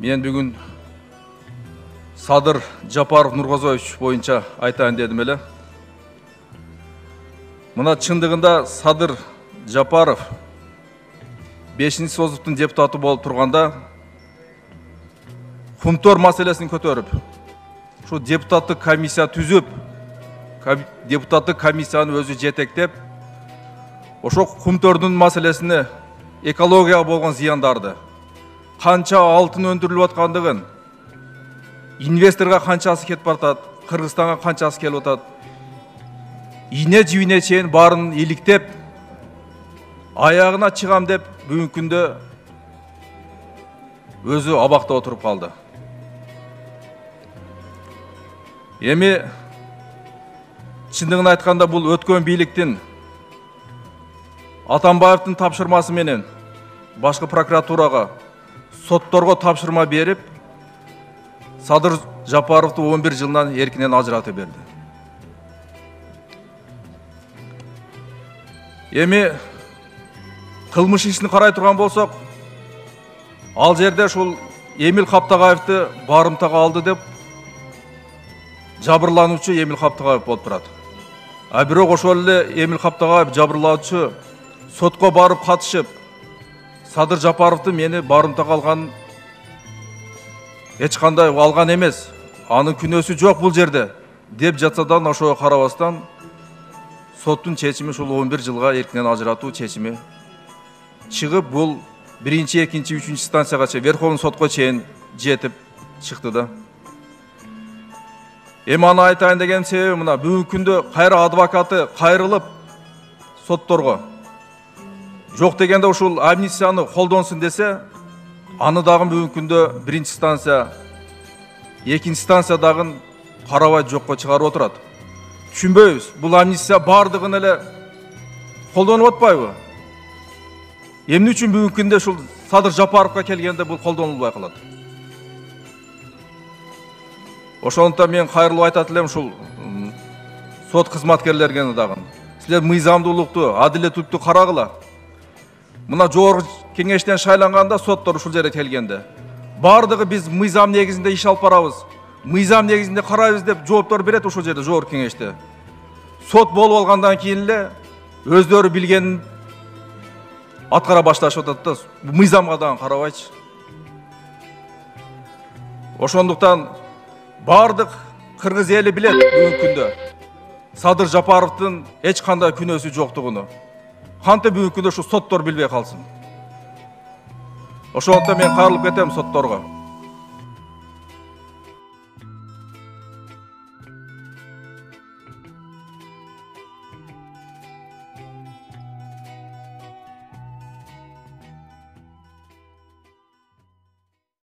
Мен бүгін Садыр Жапаров Нурғозоевич бойынша айтайын дедім еле. Мына чындығында Садыр Жапаров 5-ші созыптың депутаты болып тұрғанда Хумтор мәселесін көтеріп, шу депутаттық комиссия түзіп, депутаттық комиссияны өзі жетектеп, ошо Хумтордың мәселесіне экологияға болған зияндарды, қанша алтын өндіріліп атқандығын, инвесторға қаншасы кетіп бартады, Қырғызстанға қаншасы келіп атады, ине жүйіне чейін барын еліктеп, аяғына шығам деп бүгінгі күнде өзі абақта отырып қалды. Эми чындыгын айтканда бұл өткөн бийликтин Атамбаевдин тапшырмасы менен башкы прокуратурага, сотторго тапшырма берип, Садыр Жапаровду 11 жылдан эркинен ажыратып берди. Эми кылмыш ишин карай турган болсок, ал жерде ушул Эмил Каптагаевди барымтага алды деп жабырлануучу Эмил Каптагаев болуп турат. А бирок ошол эле Эмил Каптагаев жабырлаучу сотко барып катышып, Садыр Жапаровду мени барымтага алган эч кандай алган эмес, анын күнөөсү жок бул жерде деп жатсадан, ошого карабастан соттун чечими ушул 11 жылга эркинен ажыратуу чечими чыгып, бул 1-чи, 2-чи, 3-чү станцияга чейин, Верховный сотко чейин жетип чыкты да. Эми аны айтайын деген себеби мына бүгүнкү күндө кайра адвокаты кайрылып сотторго жок дегенде ушул амнистияны колдонсун десе, аны дагы бүгүнкү күндө 1-чи станция, 2-чи станция дагы карабай жокко чыгарып отурат. Түшүнбөйбүз, бул амнистия бардыгын эле колдонуп атпайбы? Эмне үчүн бүгүнкү күндө ушул Садыр Жапаровго келгенде бул колдонулбай калат? Ошондуктан мен кайрылып айтат элем ушул сот кызматкерлерге дагы. Силер мыйзамдуулукту, адилеттүүлүктү карагыла. Мына жогорку кеңештен шайланганда соттор ушул жерге келгенде бардыгы биз мыйзам негизинде иш алып барабыз, мыйзам негизинде карайбыз деп жооптор берет ушул жерде жогорку кеңеште. Сот болуп алгандан кийин эле өздөрү билгенин аткара башташып атат да, мыйзамга дагы карабайчы. Ошондуктан бардык кыргыз эли билет бүгүнкү күндө Садыр Жапаровдун эч кандай күнөөсү жоктугуну. Кантип бүгүнкү күндө ушу соттор билбей калсын. Ошондуктан мен кайрылып кетем сотторго.